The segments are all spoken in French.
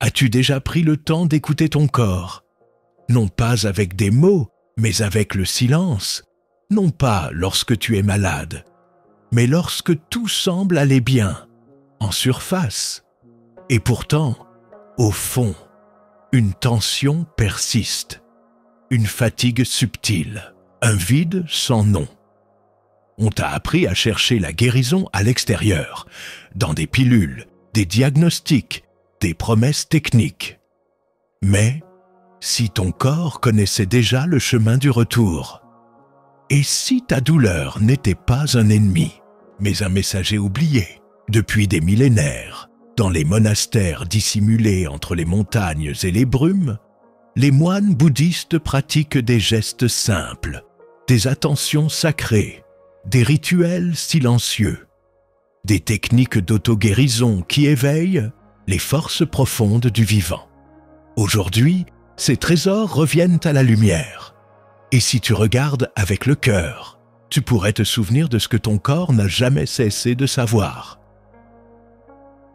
As-tu déjà pris le temps d'écouter ton corps? Non pas avec des mots, mais avec le silence. Non pas lorsque tu es malade, mais lorsque tout semble aller bien, en surface. Et pourtant, au fond, une tension persiste, une fatigue subtile, un vide sans nom. On t'a appris à chercher la guérison à l'extérieur, dans des pilules, des diagnostics, des promesses techniques. Mais si ton corps connaissait déjà le chemin du retour, et si ta douleur n'était pas un ennemi, mais un messager oublié depuis des millénaires, dans les monastères dissimulés entre les montagnes et les brumes, les moines bouddhistes pratiquent des gestes simples, des attentions sacrées, des rituels silencieux, des techniques d'auto-guérison qui éveillent les forces profondes du vivant. Aujourd'hui, ces trésors reviennent à la lumière. Et si tu regardes avec le cœur, tu pourrais te souvenir de ce que ton corps n'a jamais cessé de savoir.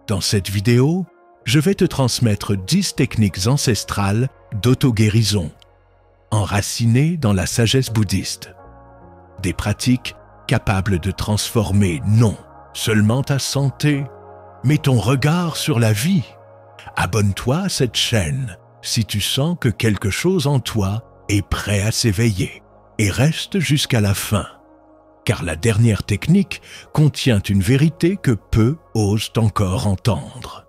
Dans cette vidéo, je vais te transmettre 10 techniques ancestrales d'auto-guérison, enracinées dans la sagesse bouddhiste. Des pratiques capables de transformer non seulement ta santé, mais ton regard sur la vie. Abonne-toi à cette chaîne si tu sens que quelque chose en toi est prêt à s'éveiller et reste jusqu'à la fin. Car la dernière technique contient une vérité que peu osent encore entendre.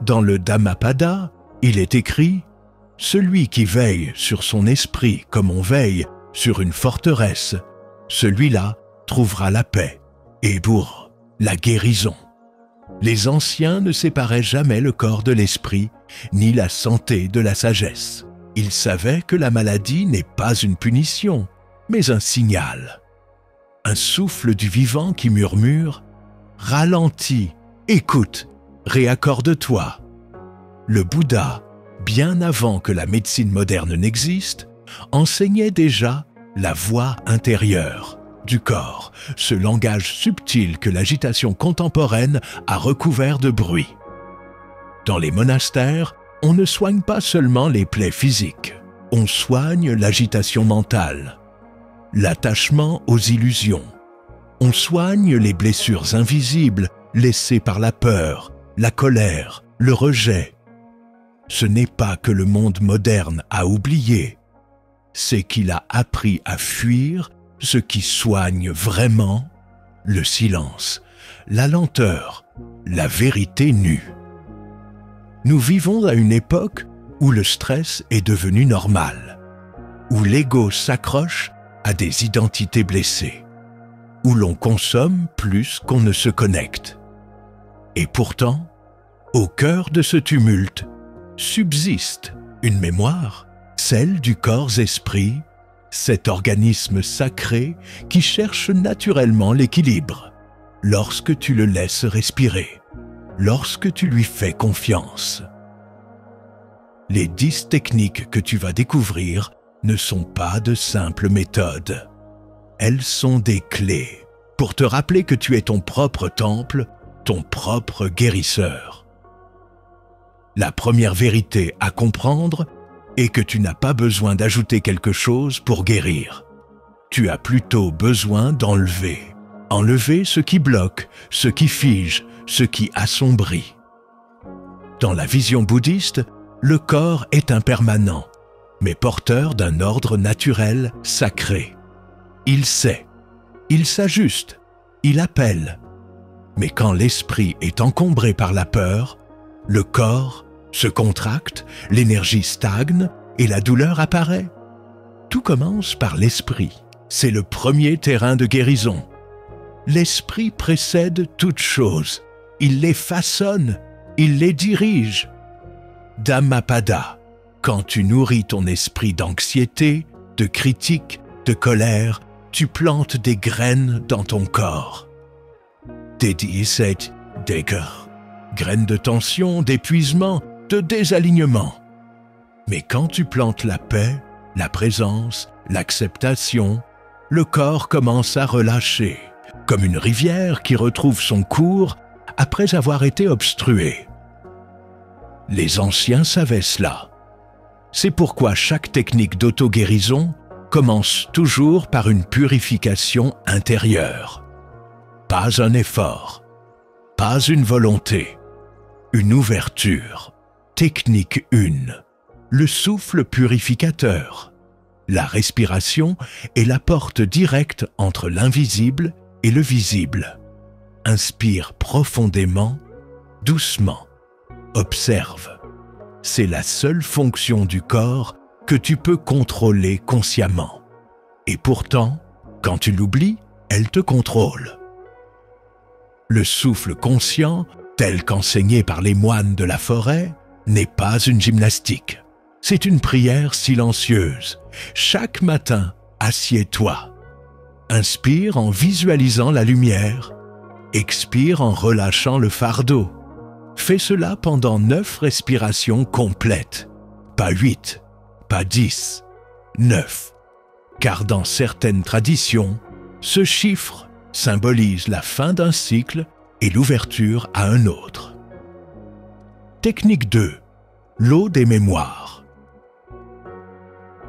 Dans le Dhammapada, il est écrit « Celui qui veille sur son esprit comme on veille sur une forteresse, celui-là trouvera la paix et pour la guérison. » Les anciens ne séparaient jamais le corps de l'esprit, ni la santé de la sagesse. Ils savaient que la maladie n'est pas une punition, mais un signal. Un souffle du vivant qui murmure « Ralentis, écoute, réaccorde-toi ». Le Bouddha, bien avant que la médecine moderne n'existe, enseignait déjà la voix intérieure du corps, ce langage subtil que l'agitation contemporaine a recouvert de bruit. Dans les monastères, on ne soigne pas seulement les plaies physiques, on soigne l'agitation mentale, l'attachement aux illusions. On soigne les blessures invisibles laissées par la peur, la colère, le rejet. Ce n'est pas que le monde moderne a oublié, c'est qu'il a appris à fuir ce qui soigne vraiment, le silence, la lenteur, la vérité nue. Nous vivons à une époque où le stress est devenu normal, où l'ego s'accroche à des identités blessées, où l'on consomme plus qu'on ne se connecte. Et pourtant, au cœur de ce tumulte, subsiste une mémoire, celle du corps-esprit, cet organisme sacré qui cherche naturellement l'équilibre, lorsque tu le laisses respirer, lorsque tu lui fais confiance. Les 10 techniques que tu vas découvrir ne sont pas de simples méthodes. Elles sont des clés pour te rappeler que tu es ton propre temple, ton propre guérisseur. La première vérité à comprendre est que tu n'as pas besoin d'ajouter quelque chose pour guérir. Tu as plutôt besoin d'enlever. Enlever ce qui bloque, ce qui fige, ce qui assombrit. Dans la vision bouddhiste, le corps est impermanent, mais porteur d'un ordre naturel sacré. Il sait, il s'ajuste, il appelle. Mais quand l'esprit est encombré par la peur, le corps se contracte, l'énergie stagne et la douleur apparaît. Tout commence par l'esprit. C'est le premier terrain de guérison. L'esprit précède toute chose. Il les façonne, il les dirige. Dhammapada, quand tu nourris ton esprit d'anxiété, de critique, de colère, tu plantes des graines dans ton corps. Dédiset Decker, graines de tension, d'épuisement, de désalignement. Mais quand tu plantes la paix, la présence, l'acceptation, le corps commence à relâcher, comme une rivière qui retrouve son cours après avoir été obstruée. Les anciens savaient cela. C'est pourquoi chaque technique d'auto-guérison commence toujours par une purification intérieure. Pas un effort, pas une volonté, une ouverture. Technique 1. Le souffle purificateur. La respiration est la porte directe entre l'invisible et le visible. Inspire profondément, doucement. Observe. C'est la seule fonction du corps que tu peux contrôler consciemment. Et pourtant, quand tu l'oublies, elle te contrôle. Le souffle conscient, tel qu'enseigné par les moines de la forêt, n'est pas une gymnastique. C'est une prière silencieuse. Chaque matin, assieds-toi. Inspire en visualisant la lumière. Expire en relâchant le fardeau. Fais cela pendant 9 respirations complètes. Pas 8, pas 10, 9. Car dans certaines traditions, ce chiffre symbolise la fin d'un cycle et l'ouverture à un autre. Technique 2. L'eau des mémoires.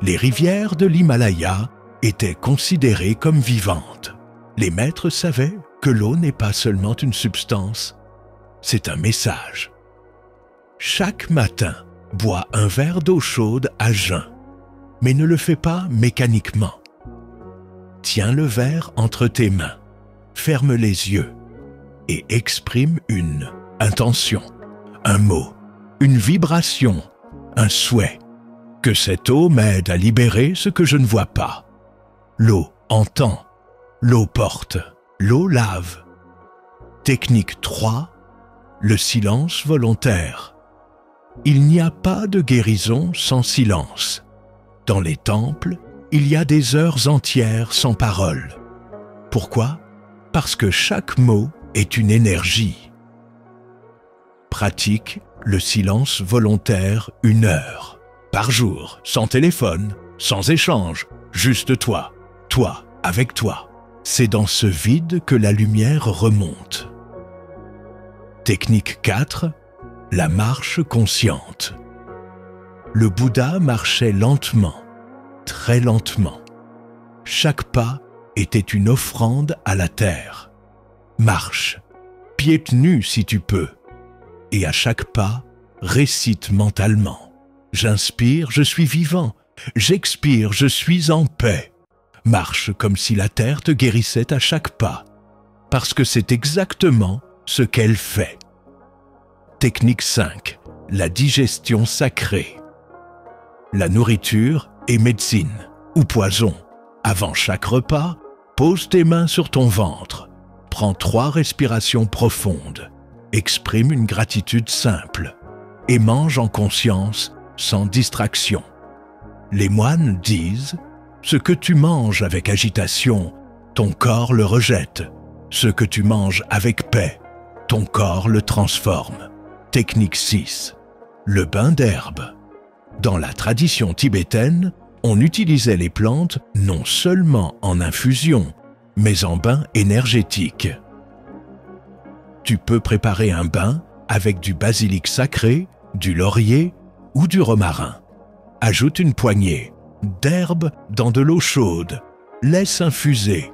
Les rivières de l'Himalaya étaient considérées comme vivantes. Les maîtres savaient que l'eau n'est pas seulement une substance, c'est un message. Chaque matin, bois un verre d'eau chaude à jeun, mais ne le fais pas mécaniquement. Tiens le verre entre tes mains, ferme les yeux et exprime une intention, un mot, une vibration, un souhait. Que cette eau m'aide à libérer ce que je ne vois pas. L'eau entend, l'eau porte, l'eau lave. Technique 3. Le silence volontaire. Il n'y a pas de guérison sans silence. Dans les temples, il y a des heures entières sans parole. Pourquoi? Parce que chaque mot est une énergie. Pratique le silence volontaire 1 heure. Par jour, sans téléphone, sans échange, juste toi, toi avec toi. C'est dans ce vide que la lumière remonte. Technique 4. La marche consciente. Le Bouddha marchait lentement, très lentement. Chaque pas était une offrande à la terre. Marche, pieds nus si tu peux, et à chaque pas, récite mentalement. J'inspire, je suis vivant. J'expire, je suis en paix. Marche comme si la terre te guérissait à chaque pas, parce que c'est exactement ce qu'elle fait. Technique 5. La digestion sacrée. La nourriture est médecine ou poison. Avant chaque repas, pose tes mains sur ton ventre. Prends 3 respirations profondes. Exprime une gratitude simple et mange en conscience sans distraction. Les moines disent « Ce que tu manges avec agitation, ton corps le rejette. Ce que tu manges avec paix, ton corps le transforme. » Technique 6. Le bain d'herbe. Dans la tradition tibétaine, on utilisait les plantes non seulement en infusion, mais en bain énergétique. Tu peux préparer un bain avec du basilic sacré, du laurier ou du romarin. Ajoute une poignée d'herbe dans de l'eau chaude, laisse infuser,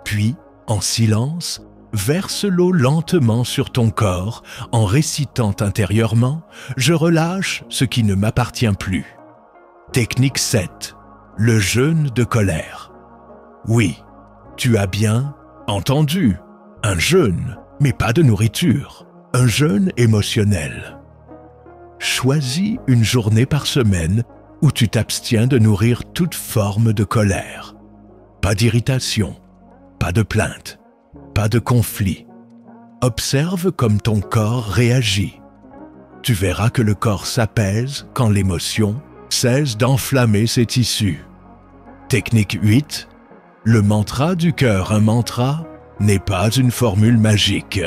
puis, en silence, verse l'eau lentement sur ton corps en récitant intérieurement « Je relâche ce qui ne m'appartient plus ». Technique 7. Le jeûne de colère. Oui, tu as bien entendu, un jeûne, mais pas de nourriture, un jeûne émotionnel. Choisis une journée par semaine où tu t'abstiens de nourrir toute forme de colère. Pas d'irritation, pas de plainte, pas de conflit. Observe comme ton corps réagit. Tu verras que le corps s'apaise quand l'émotion cesse d'enflammer ses tissus. Technique 8. Le mantra du cœur. Un mantra n'est pas une formule magique.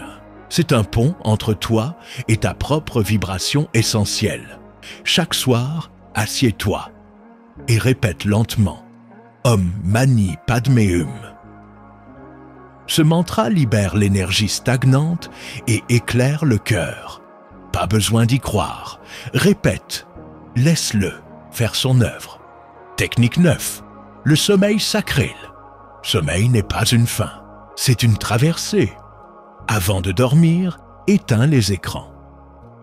C'est un pont entre toi et ta propre vibration essentielle. Chaque soir, assieds-toi et répète lentement « Om Mani Padme Hum ». Ce mantra libère l'énergie stagnante et éclaire le cœur. pas besoin d'y croire. Répète, laisse-le faire son œuvre. Technique 9. Le sommeil sacré. Sommeil n'est pas une fin, c'est une traversée. Avant de dormir, éteins les écrans.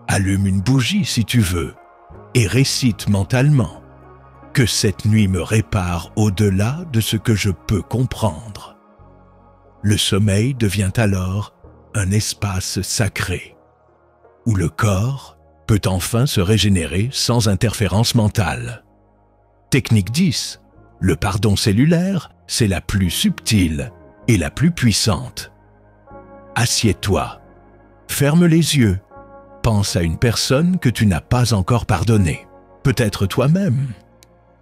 Allume une bougie si tu veux et récite mentalement que cette nuit me répare au-delà de ce que je peux comprendre. Le sommeil devient alors un espace sacré où le corps peut enfin se régénérer sans interférence mentale. Technique 10. Le pardon cellulaire, c'est la plus subtile et la plus puissante. Assieds-toi, ferme les yeux, pense à une personne que tu n'as pas encore pardonnée, peut-être toi-même,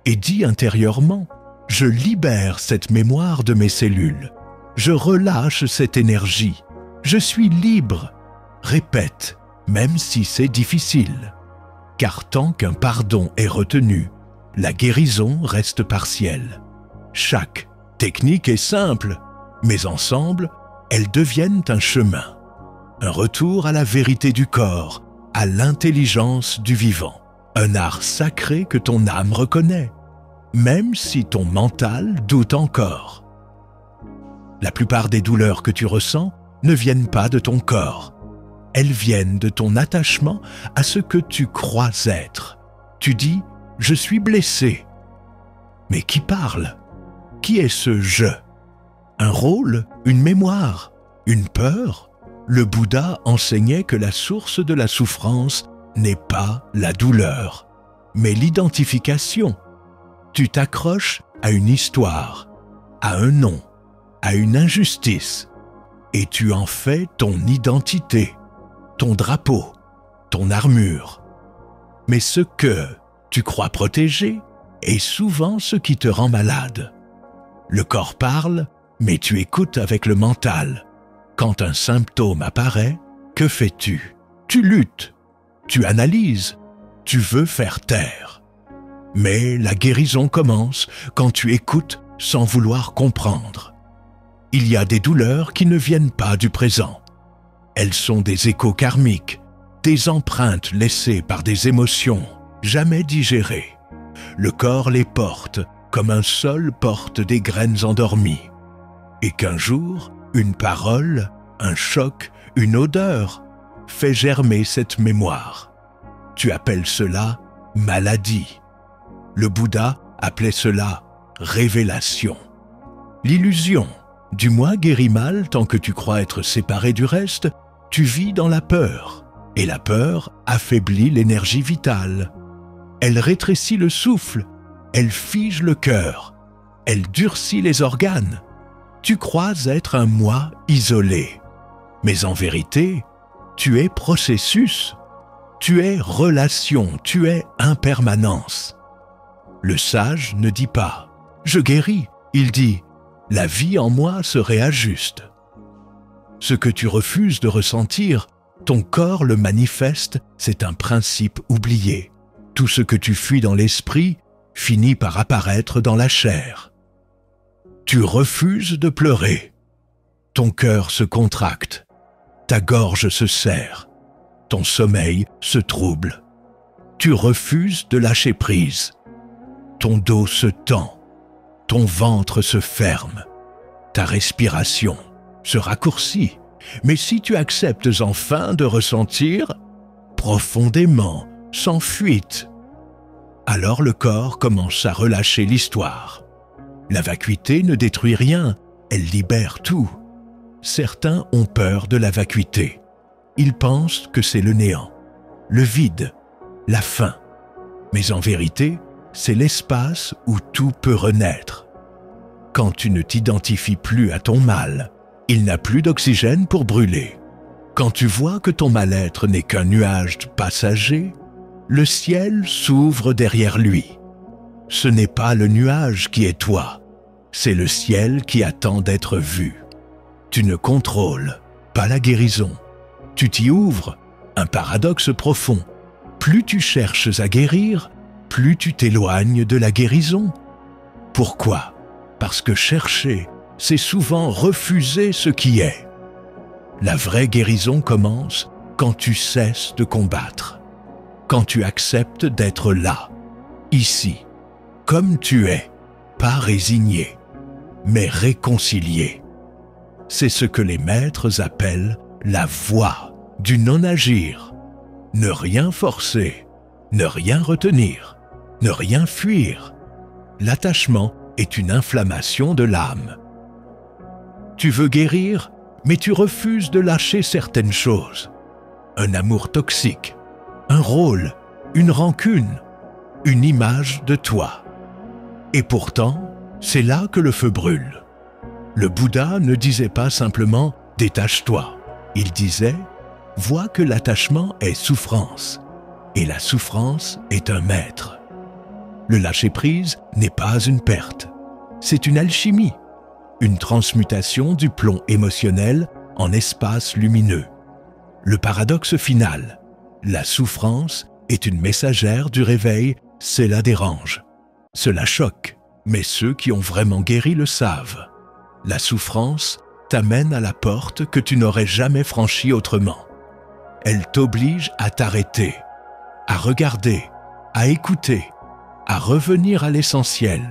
et dis intérieurement « Je libère cette mémoire de mes cellules, je relâche cette énergie, je suis libre ». Répète, même si c'est difficile, car tant qu'un pardon est retenu, la guérison reste partielle. Chaque technique est simple, mais ensemble, elles deviennent un chemin, un retour à la vérité du corps, à l'intelligence du vivant, un art sacré que ton âme reconnaît, même si ton mental doute encore. La plupart des douleurs que tu ressens ne viennent pas de ton corps, elles viennent de ton attachement à ce que tu crois être. Tu dis « Je suis blessé ». Mais qui parle? Qui est ce « je » ? Un rôle, une mémoire, une peur? Le Bouddha enseignait que la source de la souffrance n'est pas la douleur, mais l'identification. Tu t'accroches à une histoire, à un nom, à une injustice, et tu en fais ton identité, ton drapeau, ton armure. Mais ce que tu crois protéger est souvent ce qui te rend malade. Le corps parle, mais tu écoutes avec le mental. Quand un symptôme apparaît, que fais-tu? Tu luttes, tu analyses, tu veux faire taire. Mais la guérison commence quand tu écoutes sans vouloir comprendre. Il y a des douleurs qui ne viennent pas du présent. Elles sont des échos karmiques, des empreintes laissées par des émotions jamais digérées. Le corps les porte comme un sol porte des graines endormies. Et qu'un jour, une parole, un choc, une odeur fait germer cette mémoire. Tu appelles cela maladie. Le Bouddha appelait cela révélation. L'illusion du moi guérit mal tant que tu crois être séparé du reste, tu vis dans la peur. Et la peur affaiblit l'énergie vitale. Elle rétrécit le souffle, elle fige le cœur, elle durcit les organes. Tu crois être un moi isolé. Mais en vérité, tu es processus, tu es relation, tu es impermanence. Le sage ne dit pas « je guéris », il dit « la vie en moi se réajuste ». Ce que tu refuses de ressentir, ton corps le manifeste, c'est un principe oublié. Tout ce que tu fuis dans l'esprit finit par apparaître dans la chair. Tu refuses de pleurer. Ton cœur se contracte, ta gorge se serre, ton sommeil se trouble. Tu refuses de lâcher prise. Ton dos se tend, ton ventre se ferme, ta respiration se raccourcit. Mais si tu acceptes enfin de ressentir profondément, sans fuite, alors le corps commence à relâcher l'histoire. La vacuité ne détruit rien, elle libère tout. Certains ont peur de la vacuité. Ils pensent que c'est le néant, le vide, la fin. Mais en vérité, c'est l'espace où tout peut renaître. Quand tu ne t'identifies plus à ton mal, il n'a plus d'oxygène pour brûler. Quand tu vois que ton mal-être n'est qu'un nuage passager, le ciel s'ouvre derrière lui. Ce n'est pas le nuage qui est toi, c'est le ciel qui attend d'être vu. Tu ne contrôles pas la guérison. Tu t'y ouvres, un paradoxe profond. Plus tu cherches à guérir, plus tu t'éloignes de la guérison. Pourquoi? Parce que chercher, c'est souvent refuser ce qui est. La vraie guérison commence quand tu cesses de combattre, quand tu acceptes d'être là, ici, comme tu es, pas résigné, mais réconcilié. C'est ce que les maîtres appellent la voie du non-agir. Ne rien forcer, ne rien retenir, ne rien fuir. L'attachement est une inflammation de l'âme. Tu veux guérir, mais tu refuses de lâcher certaines choses. Un amour toxique, un rôle, une rancune, une image de toi. Et pourtant, c'est là que le feu brûle. Le Bouddha ne disait pas simplement « détache-toi ». Il disait « vois que l'attachement est souffrance, et la souffrance est un maître ». Le lâcher-prise n'est pas une perte, c'est une alchimie, une transmutation du plomb émotionnel en espace lumineux. Le paradoxe final, la souffrance est une messagère du réveil, cela dérange. Cela choque, mais ceux qui ont vraiment guéri le savent. La souffrance t'amène à la porte que tu n'aurais jamais franchie autrement. Elle t'oblige à t'arrêter, à regarder, à écouter, à revenir à l'essentiel.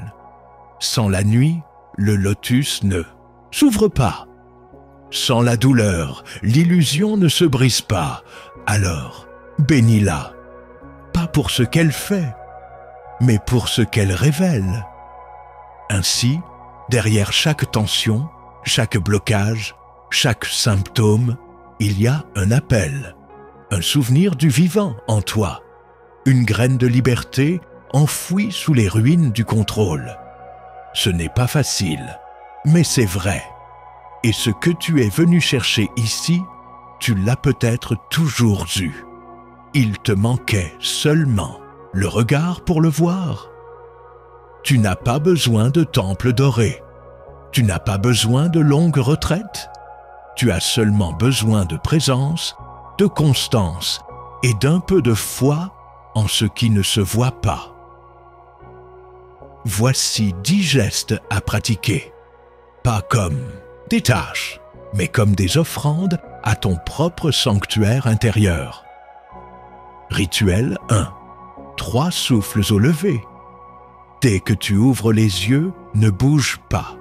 Sans la nuit, le lotus ne s'ouvre pas. Sans la douleur, l'illusion ne se brise pas. Alors, bénis-la. Pas pour ce qu'elle fait, mais pour ce qu'elle révèle. Ainsi, derrière chaque tension, chaque blocage, chaque symptôme, il y a un appel, un souvenir du vivant en toi, une graine de liberté enfouie sous les ruines du contrôle. Ce n'est pas facile, mais c'est vrai. Et ce que tu es venu chercher ici, tu l'as peut-être toujours eu. Il te manquait seulement le regard pour le voir. Tu n'as pas besoin de temple doré. Tu n'as pas besoin de longues retraites. Tu as seulement besoin de présence, de constance et d'un peu de foi en ce qui ne se voit pas. Voici 10 gestes à pratiquer, pas comme des tâches, mais comme des offrandes à ton propre sanctuaire intérieur. Rituel 1. 3 souffles au lever. Dès que tu ouvres les yeux, ne bouge pas.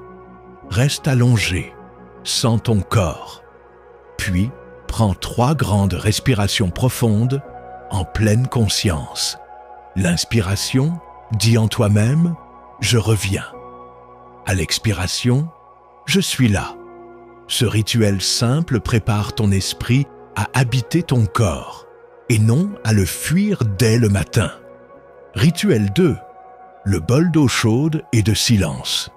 Reste allongé, sens ton corps. Puis, prends 3 grandes respirations profondes en pleine conscience. L'inspiration, dis en toi-même « Je reviens ». À l'expiration, « Je suis là ». Ce rituel simple prépare ton esprit à habiter ton corps et non à le fuir dès le matin. Rituel 2. Le bol d'eau chaude et de silence.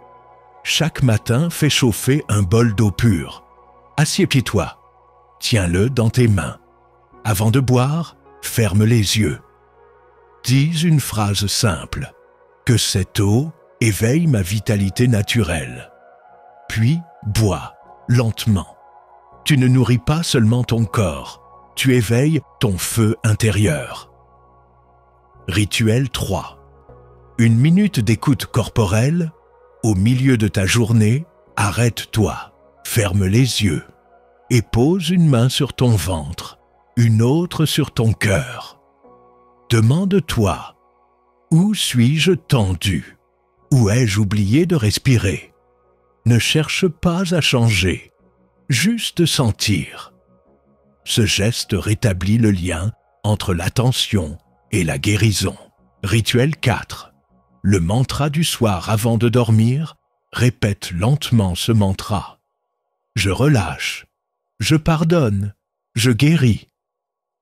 Chaque matin, fais chauffer un bol d'eau pure. Assieds-toi. Tiens-le dans tes mains. Avant de boire, ferme les yeux. Dis une phrase simple. Que cette eau éveille ma vitalité naturelle. Puis, bois, lentement. Tu ne nourris pas seulement ton corps, tu éveilles ton feu intérieur. Rituel 3. 1 minute d'écoute corporelle. Au milieu de ta journée, arrête-toi, ferme les yeux et pose une main sur ton ventre, une autre sur ton cœur. Demande-toi, où suis-je tendu? Où ai-je oublié de respirer? Ne cherche pas à changer, juste sentir. Ce geste rétablit le lien entre l'attention et la guérison. Rituel 4. Le mantra du soir avant de dormir, répète lentement ce mantra. Je relâche, je pardonne, je guéris.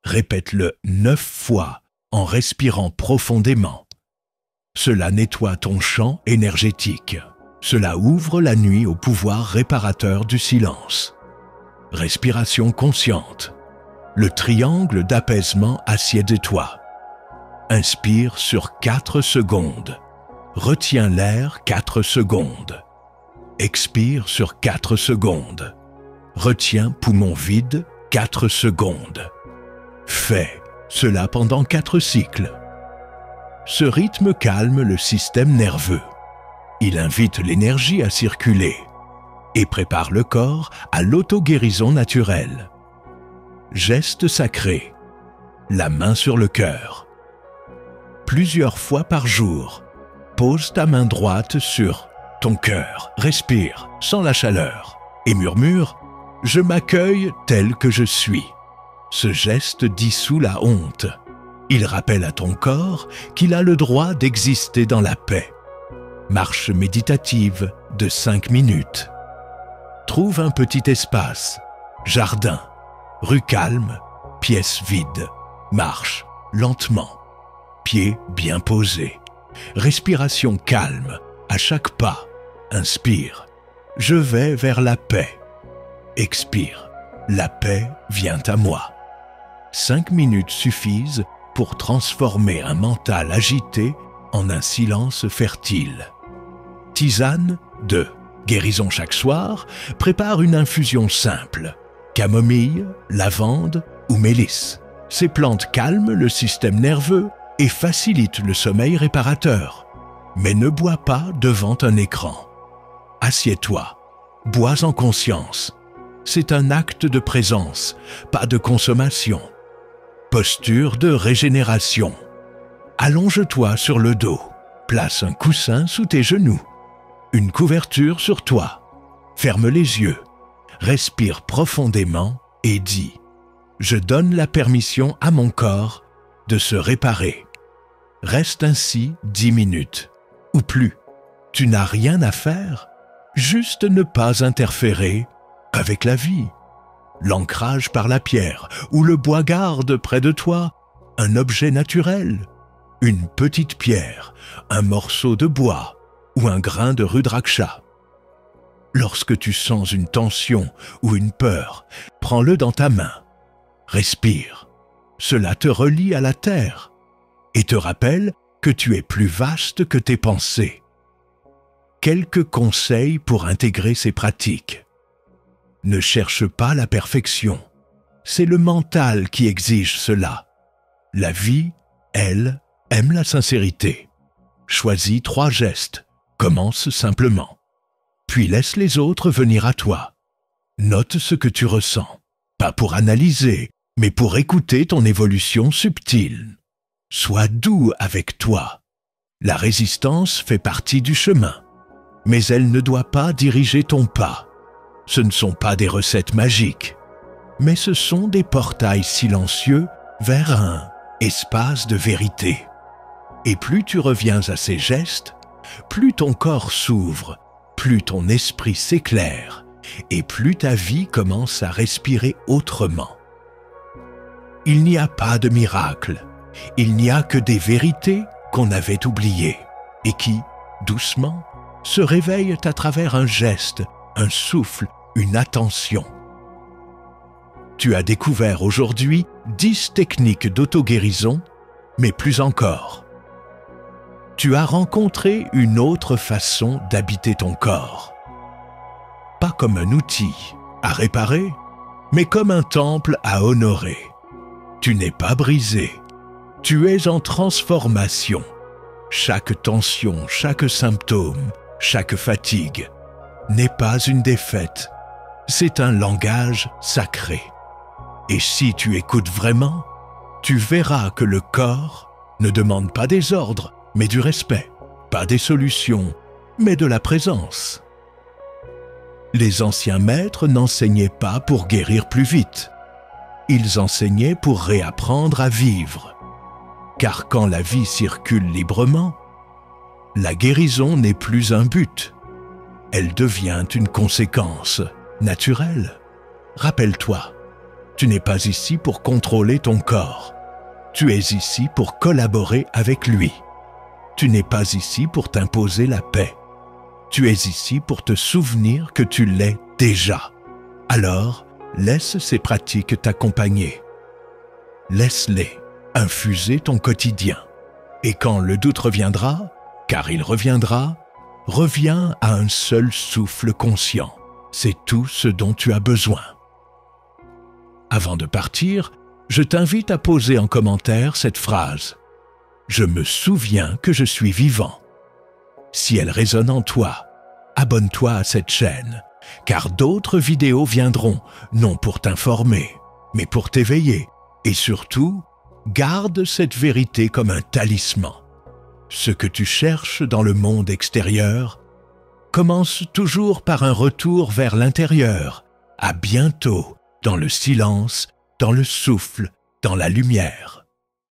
Répète-le 9 fois en respirant profondément. Cela nettoie ton champ énergétique. Cela ouvre la nuit au pouvoir réparateur du silence. Respiration consciente. Le triangle d'apaisement assieds-toi. Inspire sur 4 secondes. Retiens l'air 4 secondes. Expire sur 4 secondes. Retiens poumon vide 4 secondes. Fais cela pendant 4 cycles. Ce rythme calme le système nerveux. Il invite l'énergie à circuler et prépare le corps à l'auto-guérison naturelle. Geste sacré. La main sur le cœur. Plusieurs fois par jour, pose ta main droite sur ton cœur, respire sans la chaleur et murmure « Je m'accueille tel que je suis ». Ce geste dissout la honte. Il rappelle à ton corps qu'il a le droit d'exister dans la paix. Marche méditative de 5 minutes. Trouve un petit espace, jardin, rue calme, pièce vide. Marche lentement, pieds bien posés. Respiration calme à chaque pas. Inspire, je vais vers la paix. Expire, la paix vient à moi. 5 minutes suffisent pour transformer un mental agité en un silence fertile. Tisane 2. Guérison chaque soir, prépare une infusion simple. Camomille, lavande ou mélisse. Ces plantes calment le système nerveux et facilitent le sommeil réparateur. Mais ne bois pas devant un écran. Assieds-toi, bois en conscience. C'est un acte de présence, pas de consommation. Posture de régénération. Allonge-toi sur le dos. Place un coussin sous tes genoux. Une couverture sur toi. Ferme les yeux. Respire profondément et dis « Je donne la permission à mon corps de se réparer ». Reste ainsi 10 minutes, ou plus. Tu n'as rien à faire, juste ne pas interférer avec la vie. L'ancrage par la pierre ou le bois garde près de toi un objet naturel, une petite pierre, un morceau de bois ou un grain de rudraksha. Lorsque tu sens une tension ou une peur, prends-le dans ta main. Respire. Cela te relie à la terre et te rappelle que tu es plus vaste que tes pensées. Quelques conseils pour intégrer ces pratiques. Ne cherche pas la perfection. C'est le mental qui exige cela. La vie, elle, aime la sincérité. Choisis 3 gestes. Commence simplement. Puis laisse les autres venir à toi. Note ce que tu ressens. Pas pour analyser, mais pour écouter ton évolution subtile. Sois doux avec toi. La résistance fait partie du chemin, mais elle ne doit pas diriger ton pas. Ce ne sont pas des recettes magiques, mais ce sont des portails silencieux vers un espace de vérité. Et plus tu reviens à ces gestes, plus ton corps s'ouvre, plus ton esprit s'éclaire, et plus ta vie commence à respirer autrement. Il n'y a pas de miracle, il n'y a que des vérités qu'on avait oubliées, et qui, doucement, se réveillent à travers un geste, un souffle, une attention. Tu as découvert aujourd'hui 10 techniques d'auto-guérison, mais plus encore. Tu as rencontré une autre façon d'habiter ton corps. Pas comme un outil à réparer, mais comme un temple à honorer. Tu n'es pas brisé, tu es en transformation. Chaque tension, chaque symptôme, chaque fatigue n'est pas une défaite, c'est un langage sacré. Et si tu écoutes vraiment, tu verras que le corps ne demande pas des ordres, mais du respect, pas des solutions, mais de la présence. Les anciens maîtres n'enseignaient pas pour guérir plus vite. Ils enseignaient pour réapprendre à vivre. Car quand la vie circule librement, la guérison n'est plus un but. Elle devient une conséquence naturelle. Rappelle-toi, tu n'es pas ici pour contrôler ton corps. Tu es ici pour collaborer avec lui. Tu n'es pas ici pour t'imposer la paix. Tu es ici pour te souvenir que tu l'es déjà. Alors, laisse ces pratiques t'accompagner. Laisse-les infuser ton quotidien. Et quand le doute reviendra, car il reviendra, reviens à un seul souffle conscient. C'est tout ce dont tu as besoin. Avant de partir, je t'invite à poser en commentaire cette phrase. Je me souviens que je suis vivant. Si elle résonne en toi, abonne-toi à cette chaîne, car d'autres vidéos viendront, non pour t'informer, mais pour t'éveiller. Et surtout, garde cette vérité comme un talisman. Ce que tu cherches dans le monde extérieur commence toujours par un retour vers l'intérieur. À bientôt, dans le silence, dans le souffle, dans la lumière.